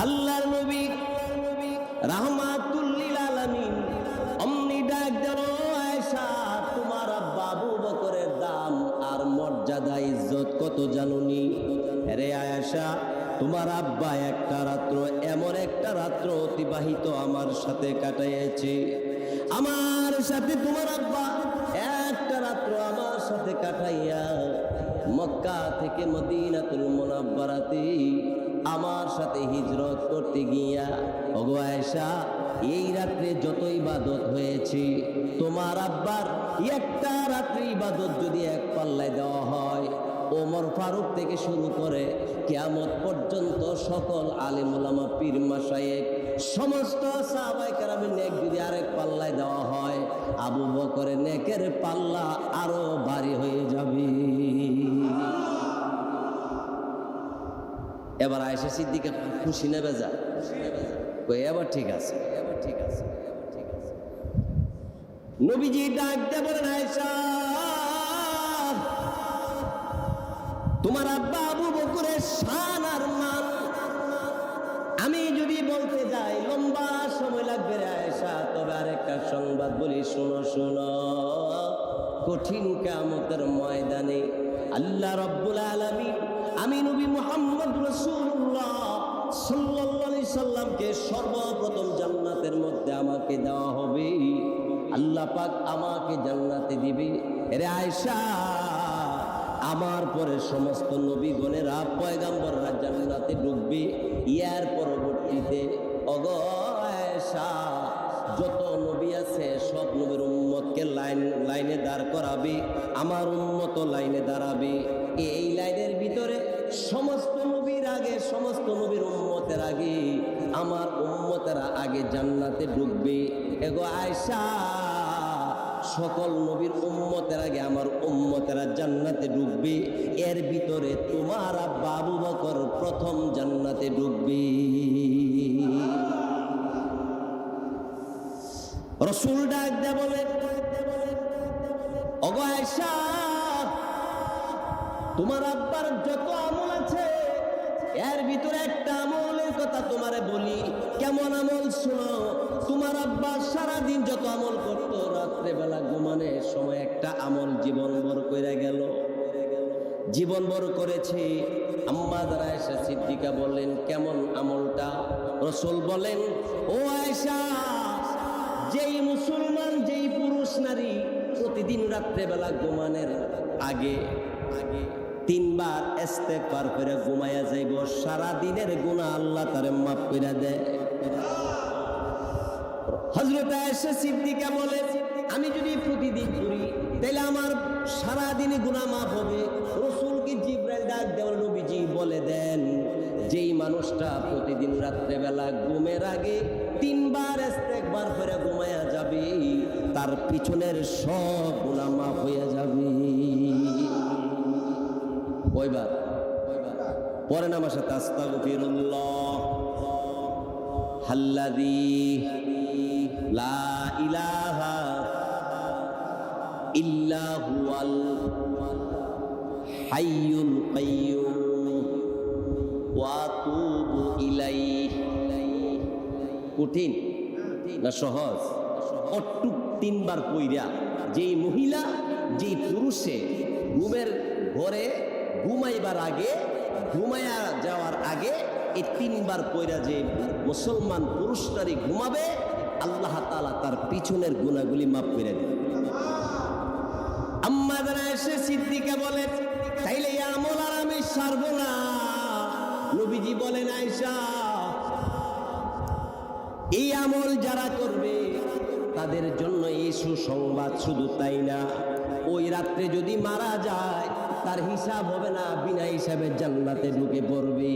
আল্লাহর নবী রাহমাতুল লিল আলামিন অমনি ডাক দিল, আয়েশা তোমার আব্বা আবু বকরের দাম আর মর্যাদা ইজ্জত কত জানুনি? রে আয়েশা, তোমার আব্বা একটা রাত্র, এমন একটা রাত্র অতিবাহিত আমার সাথে কাটাইয়েছে, আমার সাথে তোমার আব্বা একটা রাত্র আমার সাথে কাটাইয়া মক্কা থেকে মদিনাতুল মুনাওয়ারাতে আমার সাথে হিজরত করতে গিয়া, ওগো আয়েশা, এই রাত্রে যত ইবাদত হয়েছে তোমার আব্বার একটা রাত্রি ইবাদত যদি এক পাল্লায় দেওয়া হয়, ওমর ফারুক থেকে শুরু করে কিয়ামত পর্যন্ত সকল আলেম ওলামা পীর মাশায়েখ সমস্ত সাহাবায়ে কেরামের নেক যদি আরেক পাল্লায় দেওয়া হয়, আবু বকরের নেকের পাল্লা আরো ভারী হয়ে যাবে। এবার আয়েশা সিদ্দিকা খুশি নেবে যা, এবার ঠিক আছে, এবার ঠিক আছে, এবার ঠিক আছে। নবীজি ডাক দিয়ে বলেন, আয়েশা তোমার আব্বা আবু বকরের শান আর মান আমি যদি বলতে যাই লম্বা সময় লাগবে রে আয়েশা, তবে আরেকটা সংবাদ বলি, শোনো শোনো। কঠিন কিয়ামতের ময়দানে আল্লাহ রাব্বুল আলামিন আমি নবী মুহাম্মদ রাসূলুল্লাহ সাল্লাল্লাহু আলাইহি সাল্লামকে সর্বপ্রথম জান্নাতের মধ্যে আমাকে দেওয়া হবে। আল্লাহ পাক আমাকে জান্নাতে দিবে। রে আয়েশা, আমার পরে সমস্ত নবীগণেরা পয়গাম্বররা জান্নাতে ঢুকবে, ইয়ার পরবর্তীতে ওগো আয়েশা যত নবী আছে সব নবীর উম্মতকে লাইনে দাঁড় করাবে, আমার উম্মত লাইনে দাঁড়াবে। এই লাইনের ভিতরে সমস্ত নবীর আগে, সমস্ত নবীর উম্মতের আগে আমার উম্মতেরা আগে জান্নাতে ঢুকবে। এগো আয়েশা, সকল নবীর উম্মতের আগে আমার উম্মতেরা জান্নাতে ঢুকবে, এর ভিতরে তোমার আব্বা আবু বকর প্রথম জান্নাতে ঢুকবে। রাসূল ডাক দিয়ে বলে, ওগো আয়েশা, তোমার আব্বার যত আমল আছে এর ভিতরে একটা আমলের কথা তোমারে বলি। কেমন আমল? শোনো। তোমার আব্বা সারাদিন যত আমল করত, রাত্রেবেলা ঘুমানোর সময় একটা আমল জীবনভর কইরা গেল, জীবনভর করেছে। আম্মা যারা আয়েশা সিদ্দিকা বললেন, কেমন আমলটা? রাসূল বলেন, ও আয়েশা, যেই মুসলমান, যেই পুরুষ নারী প্রতিদিন রাত্রেবেলা ঘুমানোর আগে তিনবার ইস্তেগফার করে ঘুমায়া যাইব, সারা দিনের গুনাহ আল্লাহ তারে মাফ করে দেয়। হযরত আয়েশা সিদ্দিকা বলে, আমি যদি প্রতিদিন করি তাহলে আমার সারা দিনে গুনাহ মাফ হবে। রাসূলকে জিবরাইল ডাক দেওয়ার নবীজি বলে দেন, যেই মানুষটা প্রতিদিন রাত্রেবেলা ঘুমের আগে তিনবার ইস্তেগফার করে ঘুমায়া যাবে, তার পিছনের সব গুনাহ মাফ হয়ে যাবে। কয়বার? পরে আমার সাথে আস্তাগফিরুল্লাহ আল্লাযী লা ইলাহা ইল্লা হুয়াল হাইয়ুল কাইয়্যুম ওয়া আতুবু ইলাইহি। কঠিন না সহজ? অটুক তিনবার কইরা যেই মহিলা, যেই পুরুষে ঘুমের ঘরে ঘুমাইবার আগে, ঘুমায়া যাওয়ার আগে এই তিনবার কইরা যে মুসলমান পুরুষ নারী ঘুমাবে, আল্লাহ তাআলা তার পিছনের গুনাহগুলি মাফ করে দেন। আম্মা জানা আয়েশা সিদ্দিকা বলে, তাইলে এই আমল আর আমি ছাড়ব না। নবীজি বলেন, আয়েশা, এই আমল যারা করবে তাদের জন্য এই সুসংবাদ, শুধু তাই না, ওই রাত্রে যদি মারা যায় তার হিসাব হবে না, বিনা হিসাবে জান্নাতে ঢুকে পড়বে।